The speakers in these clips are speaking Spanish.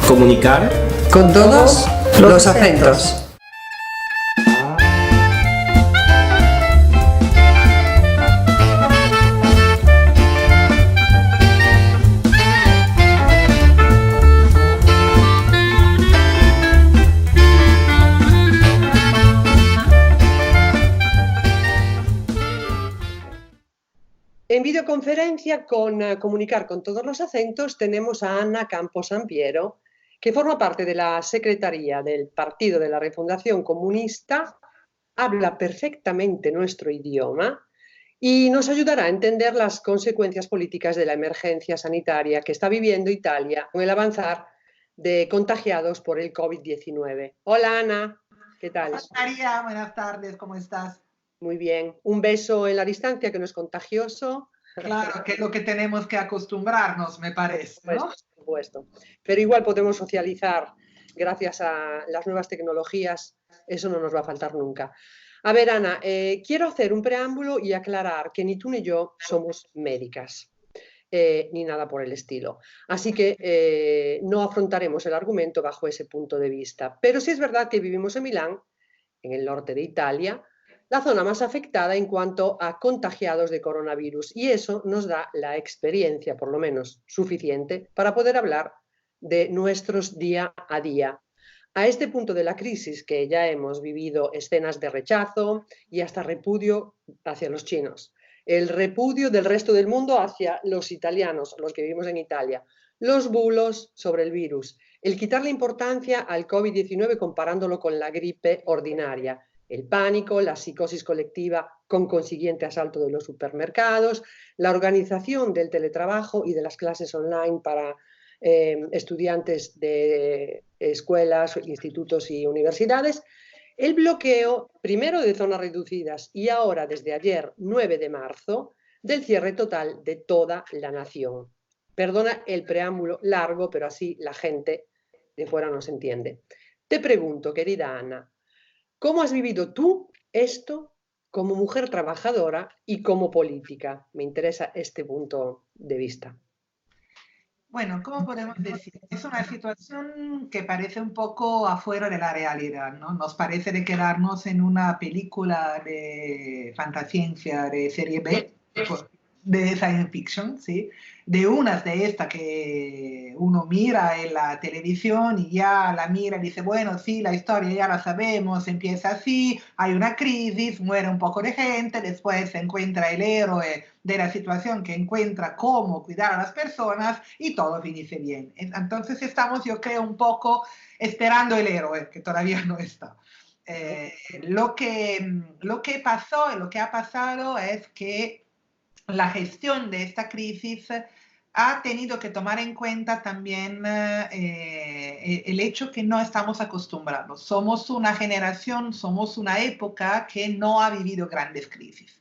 Comunicar con todos los acentos. En videoconferencia con Comunicar con todos los acentos tenemos a Ana Campos Ampiero, que forma parte de la Secretaría del Partido de la Refundación Comunista, habla perfectamente nuestro idioma y nos ayudará a entender las consecuencias políticas de la emergencia sanitaria que está viviendo Italia con el avanzar de contagiados por el COVID-19. Hola Ana, ¿qué tal? Hola María, buenas tardes, ¿cómo estás? Muy bien, un beso en la distancia que no es contagioso. Claro, que es lo que tenemos que acostumbrarnos, me parece, ¿no? Por supuesto. Pero igual podemos socializar gracias a las nuevas tecnologías, eso no nos va a faltar nunca. A ver, Ana, quiero hacer un preámbulo y aclarar que ni tú ni yo somos médicas, ni nada por el estilo. Así que no afrontaremos el argumento bajo ese punto de vista. Pero sí es verdad que vivimos en Milán, en el norte de Italia, la zona más afectada en cuanto a contagiados de coronavirus, y eso nos da la experiencia, por lo menos suficiente, para poder hablar de nuestros día a día. A este punto de la crisis, que ya hemos vivido escenas de rechazo y hasta repudio hacia los chinos, el repudio del resto del mundo hacia los italianos, los que vivimos en Italia, los bulos sobre el virus, el quitarle importancia al COVID-19 comparándolo con la gripe ordinaria, el pánico, la psicosis colectiva con consiguiente asalto de los supermercados, la organización del teletrabajo y de las clases online para estudiantes de escuelas, institutos y universidades, el bloqueo primero de zonas reducidas y ahora desde ayer 9 de marzo del cierre total de toda la nación. Perdona el preámbulo largo, pero así la gente de fuera nos entiende. Te pregunto, querida Ana, ¿cómo has vivido tú esto como mujer trabajadora y como política? Me interesa este punto de vista. Bueno, ¿cómo podemos decir? Es una situación que parece un poco afuera de la realidad, ¿no? Nos parece de quedarnos en una película de fantasciencia de serie B, de science fiction, ¿sí? De unas de estas que uno mira en la televisión y ya la mira y dice, bueno, sí, la historia ya la sabemos, empieza así, hay una crisis, muere un poco de gente, después se encuentra el héroe de la situación que encuentra cómo cuidar a las personas y todo finisse bien. Entonces estamos, yo creo, un poco esperando el héroe, que todavía no está. Lo que pasó y lo que ha pasado es que la gestión de esta crisis ha tenido que tomar en cuenta también el hecho que no estamos acostumbrados. Somos una generación, somos una época que no ha vivido grandes crisis.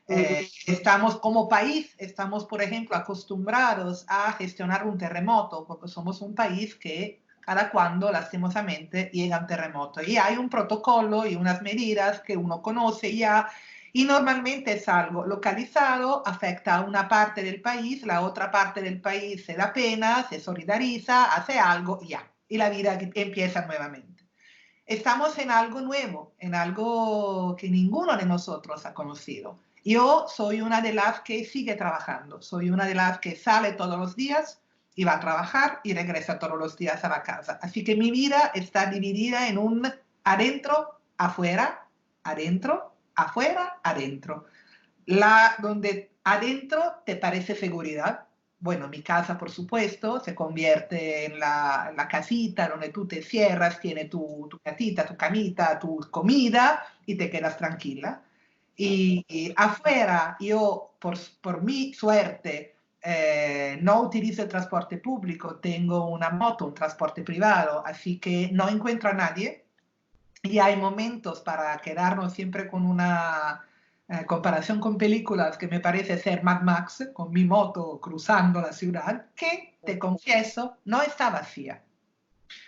Estamos como país, estamos por ejemplo acostumbrados a gestionar un terremoto, porque somos un país que cada cuando lastimosamente llega un terremoto y hay un protocolo y unas medidas que uno conoce ya. Y normalmente es algo localizado, afecta a una parte del país, la otra parte del país se da pena, se solidariza, hace algo y ya. Y la vida empieza nuevamente. Estamos en algo nuevo, en algo que ninguno de nosotros ha conocido. Yo soy una de las que sigue trabajando, soy una de las que sale todos los días y va a trabajar y regresa todos los días a la casa. Así que mi vida está dividida en un adentro, afuera, adentro, afuera, adentro. Donde adentro te parece seguridad. Bueno, mi casa, por supuesto, se convierte en la casita donde tú te cierras, tienes tu casita, tu camita, tu comida y te quedas tranquila. Y afuera, yo, por mi suerte, no utilizo el transporte público, tengo una moto, un transporte privado, así que no encuentro a nadie. Y hay momentos para quedarnos siempre con una comparación con películas que me parece ser Mad Max, con mi moto cruzando la ciudad, que, te confieso, no está vacía.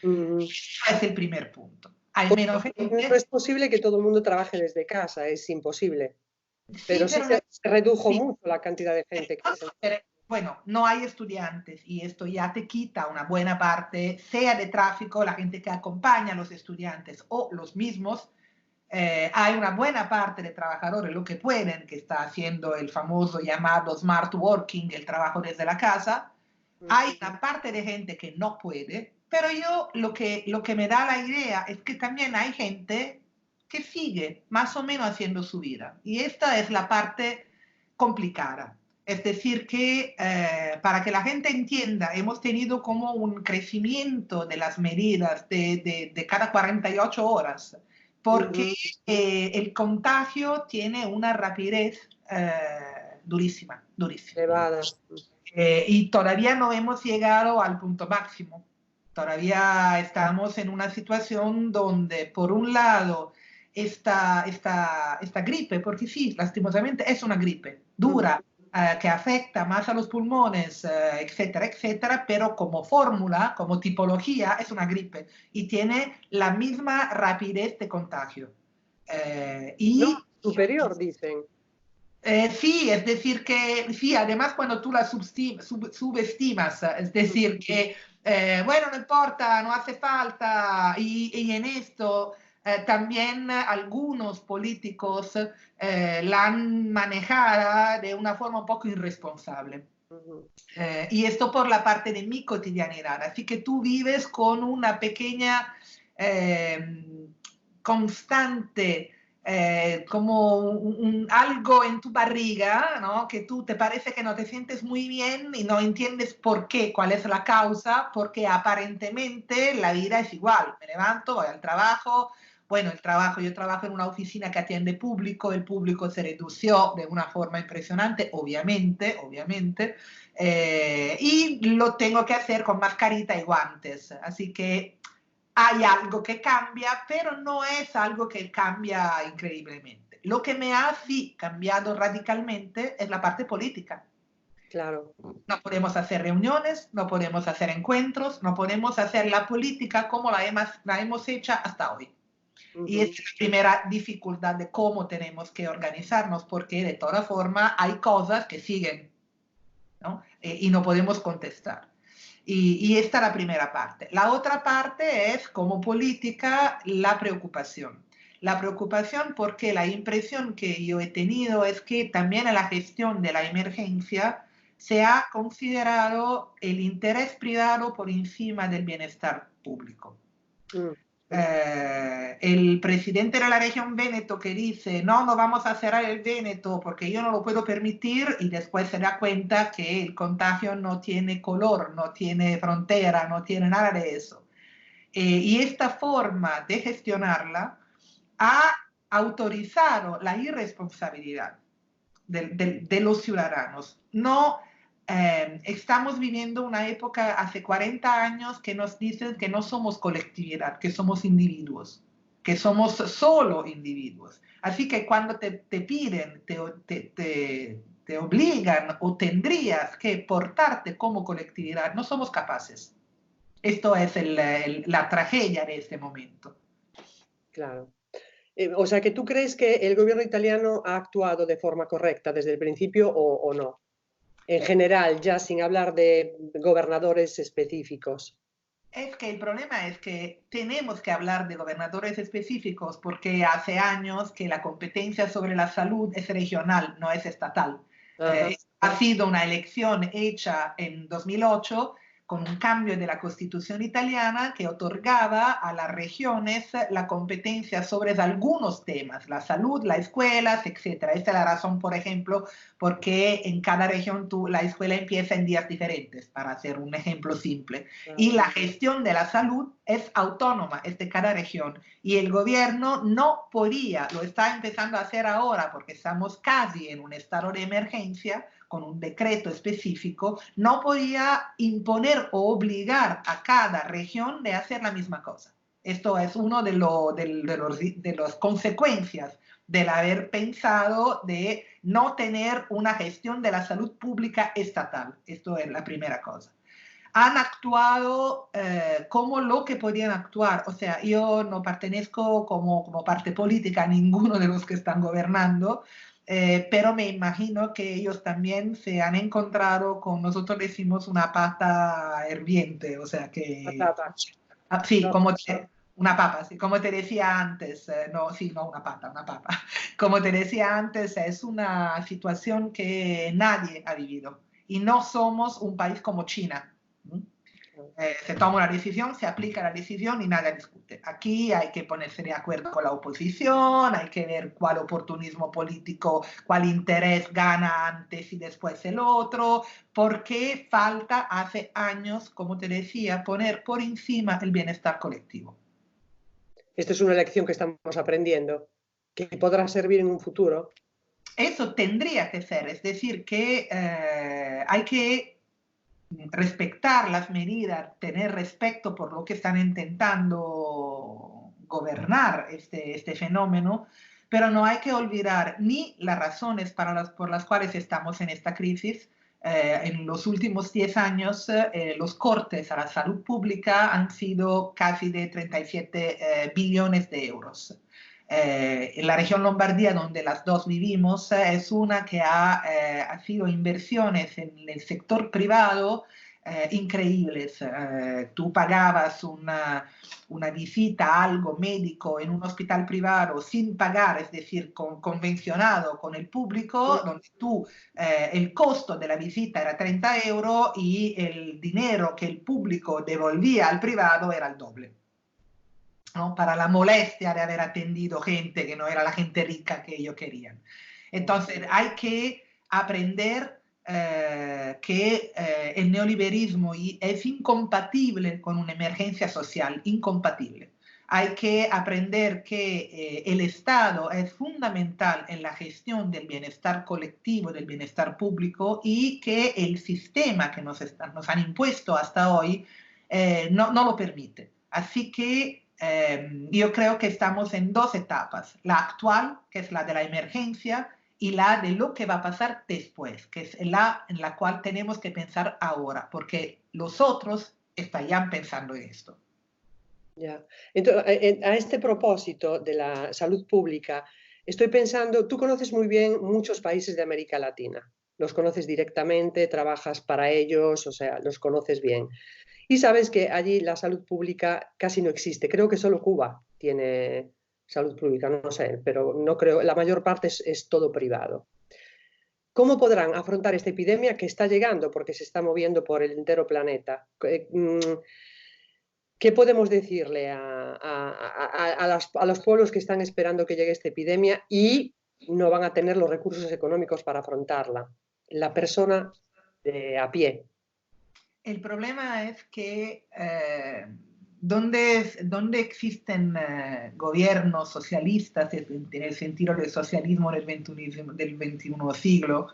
Es el primer punto. Hay menos gente. No es posible que todo el mundo trabaje desde casa, es imposible. Pero sí se redujo mucho la cantidad de gente. bueno, no hay estudiantes y esto ya te quita una buena parte, sea de tráfico, la gente que acompaña a los estudiantes o los mismos. Hay una buena parte de trabajadores, lo que pueden, que está haciendo el famoso llamado smart working, el trabajo desde la casa. Hay una parte de gente que no puede, pero yo lo que me da la idea es que también hay gente que sigue más o menos haciendo su vida. Y esta es la parte complicada. Es decir, que para que la gente entienda, hemos tenido como un crecimiento de las medidas de cada 48 horas, porque el contagio tiene una rapidez durísima, durísima. Elevada. Y todavía no hemos llegado al punto máximo. Todavía estamos en una situación donde, por un lado, esta gripe, porque sí, lastimosamente es una gripe dura, que afecta más a los pulmones, etcétera, etcétera, pero como fórmula, como tipología, es una gripe y tiene la misma rapidez de contagio. No, superior, dicen. Sí, es decir que, sí, además cuando tú la subestimas, es decir que, bueno, no importa, no hace falta, y en esto también algunos políticos la han manejada de una forma un poco irresponsable. Y esto por la parte de mi cotidianidad, así que tú vives con una pequeña constante como algo en tu barriga, ¿no? Que tú te parece que no te sientes muy bien y no entiendes por qué, cuál es la causa, porque aparentemente la vida es igual. Me levanto, voy al trabajo. Bueno, el trabajo, yo trabajo en una oficina que atiende público, el público se redució de una forma impresionante, obviamente, y lo tengo que hacer con mascarita y guantes. Así que hay algo que cambia, pero no es algo que cambia increíblemente. Lo que me ha sí cambiado radicalmente es la parte política. Claro. No podemos hacer reuniones, no podemos hacer encuentros, no podemos hacer la política como la hemos hecho hasta hoy. Y esta es la primera dificultad de cómo tenemos que organizarnos, porque de toda forma hay cosas que siguen, ¿no? Y no podemos contestar. Y esta es la primera parte. La otra parte es, como política, la preocupación. La preocupación porque la impresión que yo he tenido es que también en la gestión de la emergencia se ha considerado el interés privado por encima del bienestar público. El presidente de la región Véneto que dice no vamos a cerrar el Véneto porque yo no lo puedo permitir, y después se da cuenta que el contagio no tiene color, no tiene frontera, no tiene nada de eso. Y esta forma de gestionarla ha autorizado la irresponsabilidad de los ciudadanos. No estamos viviendo una época hace 40 años que nos dicen que no somos colectividad, que somos individuos, que somos solo individuos. Así que cuando te piden, te obligan o tendrías que portarte como colectividad, no somos capaces. Esto es la tragedia de este momento. Claro. O sea, que tú crees que el gobierno italiano ha actuado de forma correcta desde el principio o no. En general, ya sin hablar de gobernadores específicos. Es que el problema es que tenemos que hablar de gobernadores específicos porque hace años que la competencia sobre la salud es regional, no es estatal. Ha sido una elección hecha en 2008 con un cambio de la Constitución italiana que otorgaba a las regiones la competencia sobre algunos temas, la salud, las escuelas, etc. Esta es la razón, por ejemplo, porque en cada región la escuela empieza en días diferentes, para hacer un ejemplo simple. Y la gestión de la salud es autónoma, es de cada región. Y el gobierno no podía, lo está empezando a hacer ahora porque estamos casi en un estado de emergencia, con un decreto específico, no podía imponer o obligar a cada región de hacer la misma cosa. Esto es una de las consecuencias del haber pensado de no tener una gestión de la salud pública estatal. Esto es la primera cosa. Han actuado como lo que podían actuar. O sea, yo no pertenezco como parte política a ninguno de los que están gobernando, pero me imagino que ellos también se han encontrado con, nosotros decimos, una pata hirviente, o sea que... Patata. Sí, No, una papa, sí, como te decía antes, no, sí, no una pata, una papa. Como te decía antes, es una situación que nadie ha vivido y no somos un país como China. Se toma una decisión, se aplica la decisión y nadie discute. Aquí hay que ponerse de acuerdo con la oposición, hay que ver cuál oportunismo político, cuál interés gana antes y después el otro, porque falta hace años, como te decía, poner por encima el bienestar colectivo. esto es una lección que estamos aprendiendo, que podrá servir en un futuro. Eso tendría que ser, es decir, que hay que respetar las medidas, tener respeto por lo que están intentando gobernar este fenómeno, pero no hay que olvidar ni las razones por las cuales estamos en esta crisis. En los últimos 10 años, los cortes a la salud pública han sido casi de 37 billones de euros. En la región Lombardía, donde las dos vivimos, es una que ha sido inversiones en el sector privado increíbles. Tú pagabas una visita a algo médico en un hospital privado sin pagar, es decir, convencionado con el público, donde el costo de la visita era 30 euros y el dinero que el público devolvía al privado era el doble. ¿No? Para la molestia de haber atendido gente que no era la gente rica que ellos querían. Entonces hay que aprender que el neoliberalismo es incompatible con una emergencia social, incompatible. Hay que aprender que el Estado es fundamental en la gestión del bienestar colectivo, del bienestar público, y que el sistema que nos han impuesto hasta hoy no lo permite. Así que yo creo que estamos en dos etapas, la actual, que es la de la emergencia, y la de lo que va a pasar después, que es la en la cual tenemos que pensar ahora, porque los otros estarían pensando en esto. Ya. Entonces, a este propósito de la salud pública, estoy pensando, tú conoces muy bien muchos países de América Latina, los conoces directamente, trabajas para ellos, o sea, los conoces bien. Y sabes que allí la salud pública casi no existe. Creo que solo Cuba tiene salud pública, no sé, pero no creo, la mayor parte es todo privado. ¿Cómo podrán afrontar esta epidemia que está llegando porque se está moviendo por el entero planeta? ¿Qué podemos decirle a los pueblos que están esperando que llegue esta epidemia y no van a tener los recursos económicos para afrontarla? La persona a pie. El problema es que donde existen gobiernos socialistas, en el sentido del socialismo del 21 siglo,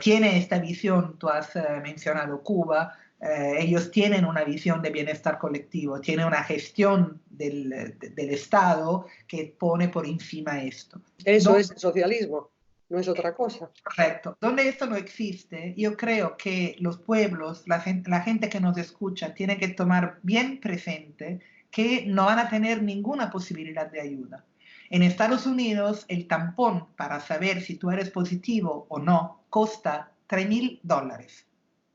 tiene esta visión, tú has mencionado Cuba, ellos tienen una visión de bienestar colectivo, tienen una gestión del Estado que pone por encima esto. Eso es socialismo, no es otra cosa. Correcto. Donde esto no existe, yo creo que los pueblos, la gente que nos escucha, tiene que tomar bien presente que no van a tener ninguna posibilidad de ayuda. En Estados Unidos, el tampón para saber si tú eres positivo o no cuesta $3,000.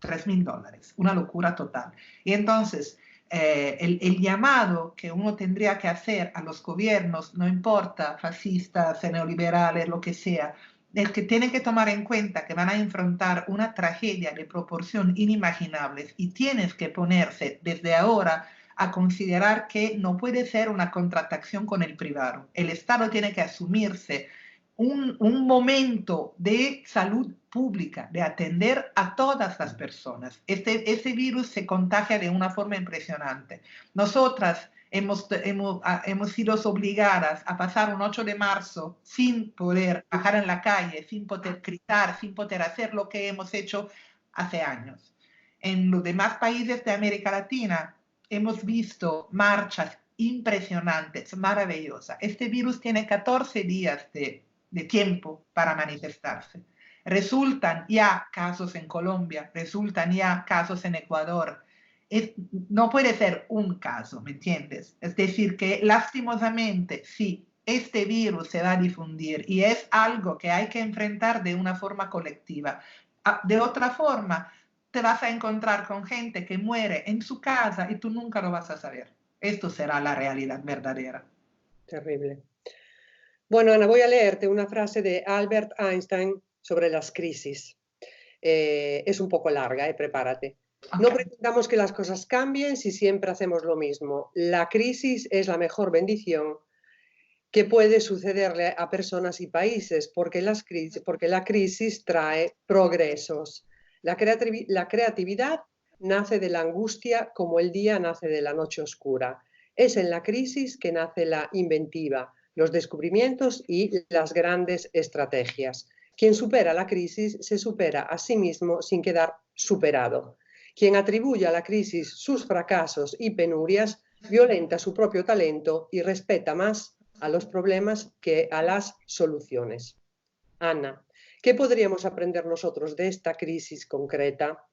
$3,000, una locura total. Y entonces, el llamado que uno tendría que hacer a los gobiernos, no importa, fascistas, neoliberales, lo que sea, es que tienen que tomar en cuenta que van a enfrentar una tragedia de proporción inimaginables y tienes que ponerse desde ahora a considerar que no puede ser una contratación con el privado. El Estado tiene que asumirse un momento de salud pública, de atender a todas las personas. Este virus se contagia de una forma impresionante. Nosotras hemos sido obligadas a pasar un 8 de marzo sin poder bajar en la calle, sin poder gritar, sin poder hacer lo que hemos hecho hace años. En los demás países de América Latina hemos visto marchas impresionantes, maravillosas. Este virus tiene 14 días de tiempo para manifestarse. Resultan ya casos en Colombia, resultan ya casos en Ecuador. No puede ser un caso, ¿me entiendes? Es decir, que lastimosamente, sí, este virus se va a difundir y es algo que hay que enfrentar de una forma colectiva. De otra forma, te vas a encontrar con gente que muere en su casa y tú nunca lo vas a saber. Esto será la realidad verdadera. Terrible. Bueno, Ana, voy a leerte una frase de Albert Einstein sobre las crisis. Es un poco larga, prepárate. No pretendamos que las cosas cambien si siempre hacemos lo mismo. La crisis es la mejor bendición que puede sucederle a personas y países, porque la crisis trae progresos. La creatividad nace de la angustia como el día nace de la noche oscura. Es en la crisis que nace la inventiva, los descubrimientos y las grandes estrategias. Quien supera la crisis se supera a sí mismo sin quedar superado. Quien atribuye a la crisis sus fracasos y penurias violenta su propio talento y respeta más a los problemas que a las soluciones. Ana, ¿qué podríamos aprender nosotros de esta crisis concreta?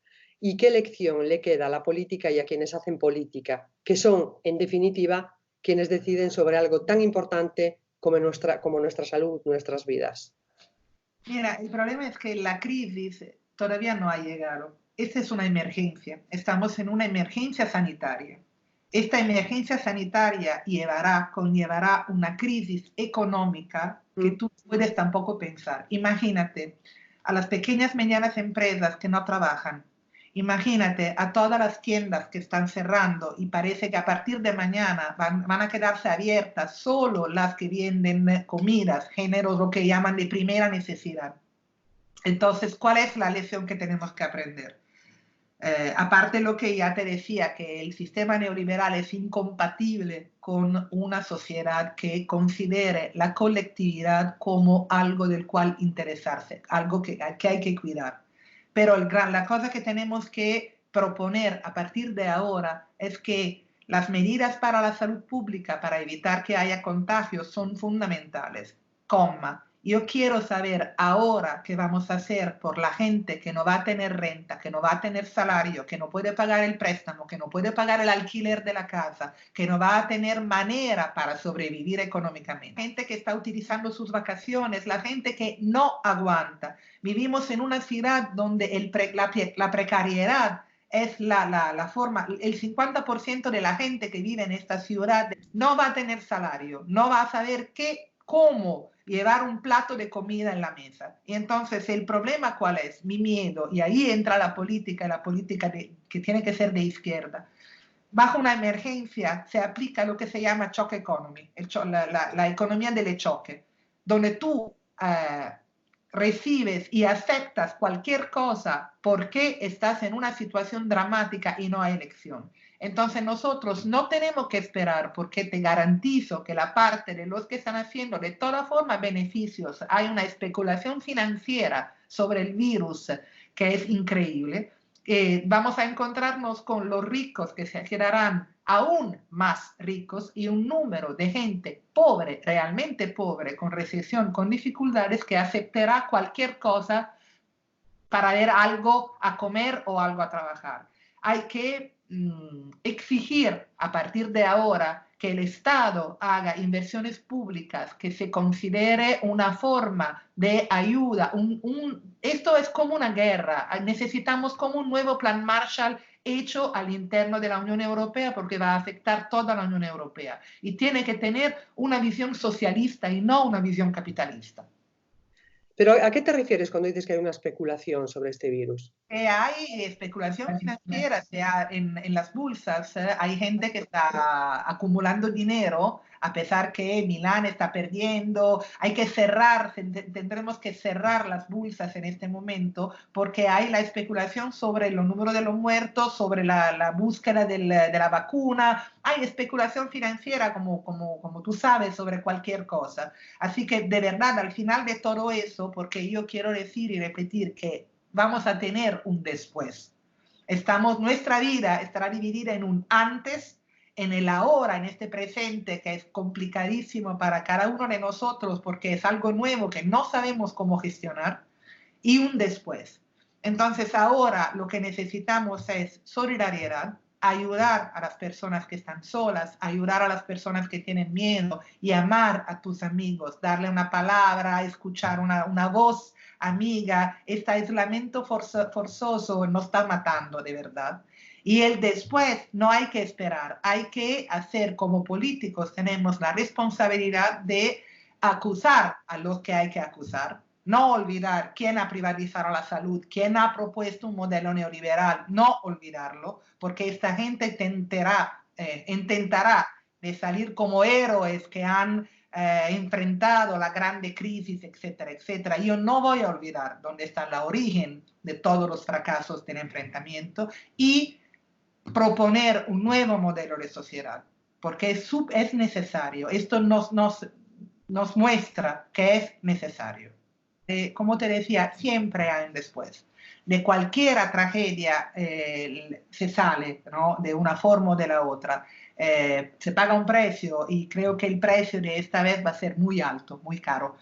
¿Y qué lección le queda a la política y a quienes hacen política, que son, en definitiva, quienes deciden sobre algo tan importante como nuestra salud, nuestras vidas? Mira, el problema es que la crisis todavía no ha llegado. Esta es una emergencia. Estamos en una emergencia sanitaria. Esta emergencia sanitaria conllevará una crisis económica que tú no puedes tampoco pensar. Imagínate a las pequeñas y medianas empresas que no trabajan. Imagínate a todas las tiendas que están cerrando y parece que a partir de mañana van a quedarse abiertas solo las que venden comidas, géneros, lo que llaman de primera necesidad. Entonces, ¿cuál es la lección que tenemos que aprender? Aparte de lo que ya te decía, que el sistema neoliberal es incompatible con una sociedad que considere la colectividad como algo del cual interesarse, algo que hay que cuidar. Pero la cosa que tenemos que proponer a partir de ahora es que las medidas para la salud pública, para evitar que haya contagios, son fundamentales. Yo quiero saber ahora qué vamos a hacer por la gente que no va a tener renta, que no va a tener salario, que no puede pagar el préstamo, que no puede pagar el alquiler de la casa, que no va a tener manera para sobrevivir económicamente. Gente que está utilizando sus vacaciones, la gente que no aguanta. Vivimos en una ciudad donde la precariedad es la forma, el 50% de la gente que vive en esta ciudad no va a tener salario, no va a saber cómo llevar un plato de comida en la mesa. Y entonces, ¿el problema cuál es? Mi miedo. Y ahí entra la política que tiene que ser de izquierda. Bajo una emergencia se aplica lo que se llama shock economy, la economía del choque, donde tú recibes y aceptas cualquier cosa porque estás en una situación dramática y no hay elección. Entonces nosotros no tenemos que esperar, porque te garantizo que la parte de los que están haciendo de todas formas beneficios, hay una especulación financiera sobre el virus que es increíble. Vamos a encontrarnos con los ricos que se quedarán aún más ricos y un número de gente pobre, realmente pobre, con recesión, con dificultades, que aceptará cualquier cosa para ver algo a comer o algo a trabajar. Hay que exigir a partir de ahora que el Estado haga inversiones públicas, que se considere una forma de ayuda. Esto es como una guerra. Necesitamos como un nuevo plan Marshall hecho al interno de la Unión Europea, porque va a afectar toda la Unión Europea. Y tiene que tener una visión socialista y no una visión capitalista. ¿Pero a qué te refieres cuando dices que hay una especulación sobre este virus? Hay especulación financiera, sea en las bolsas, hay gente que está acumulando dinero, a pesar que Milán está perdiendo. Hay que cerrar, tendremos que cerrar las bolsas en este momento, porque hay la especulación sobre el número de los muertos, sobre la búsqueda de la vacuna. Hay especulación financiera, como tú sabes, sobre cualquier cosa. Así que de verdad, al final de todo eso, porque yo quiero decir y repetir que vamos a tener un después. Nuestra vida estará dividida en un antes, en el ahora, en este presente, que es complicadísimo para cada uno de nosotros porque es algo nuevo que no sabemos cómo gestionar, y un después. Entonces ahora lo que necesitamos es solidaridad, ayudar a las personas que están solas, ayudar a las personas que tienen miedo, llamar a tus amigos, darle una palabra, escuchar una voz amiga. Este aislamiento forzoso nos está matando de verdad. Y el después no hay que esperar, hay que hacer como políticos, tenemos la responsabilidad de acusar a los que hay que acusar. No olvidar quién ha privatizado la salud, quién ha propuesto un modelo neoliberal, no olvidarlo, porque esta gente intentará de salir como héroes que han enfrentado la grande crisis, etcétera, etcétera. Yo no voy a olvidar dónde está el origen de todos los fracasos del enfrentamiento y proponer un nuevo modelo de sociedad, porque es necesario. Esto nos muestra que es necesario. Como te decía, siempre hay un después. De cualquier tragedia se sale, ¿no? De una forma o de la otra. Se paga un precio y creo que el precio de esta vez va a ser muy alto, muy caro.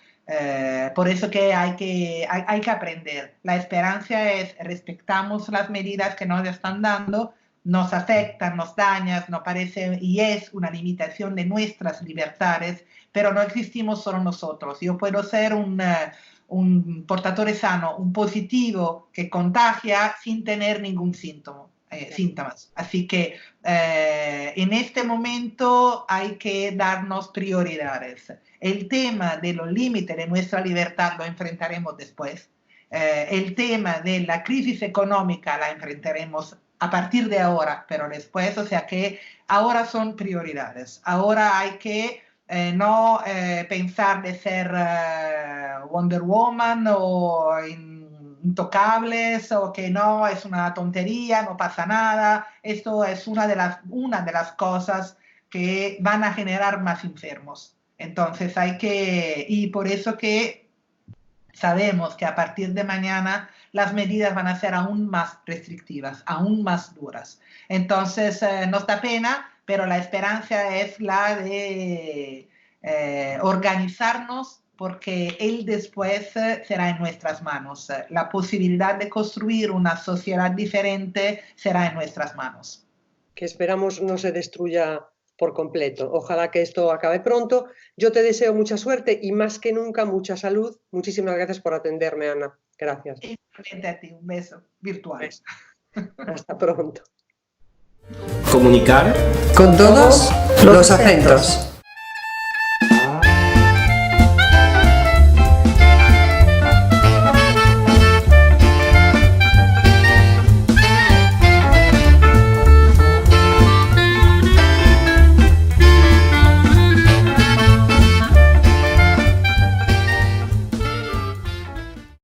Por eso que hay que aprender. La esperanza es respetamos las medidas que nos están dando, nos afectan, nos dañan, nos parece y es una limitación de nuestras libertades, pero no existimos solo nosotros. Yo puedo ser un portatore sano, un positivo que contagia sin tener ningún síntomas. Así que en este momento hay que darnos prioridades. El tema de los límites de nuestra libertad lo enfrentaremos después. El tema de la crisis económica la enfrentaremos a partir de ahora, pero después, o sea que ahora son prioridades. Ahora hay que no pensar de ser Wonder Woman o intocables o que no, es una tontería, no pasa nada. Esto es una de las cosas que van a generar más enfermos. Entonces y por eso que sabemos que a partir de mañana las medidas van a ser aún más restrictivas, aún más duras. Entonces nos da pena, pero la esperanza es la de organizarnos porque el después será en nuestras manos. La posibilidad de construir una sociedad diferente será en nuestras manos. Que esperamos no se destruya por completo. Ojalá que esto acabe pronto. Yo te deseo mucha suerte y más que nunca mucha salud. Muchísimas gracias por atenderme, Ana. Gracias. Igualmente a ti, un beso virtual. Hasta pronto. Comunicar Con todos los acentos.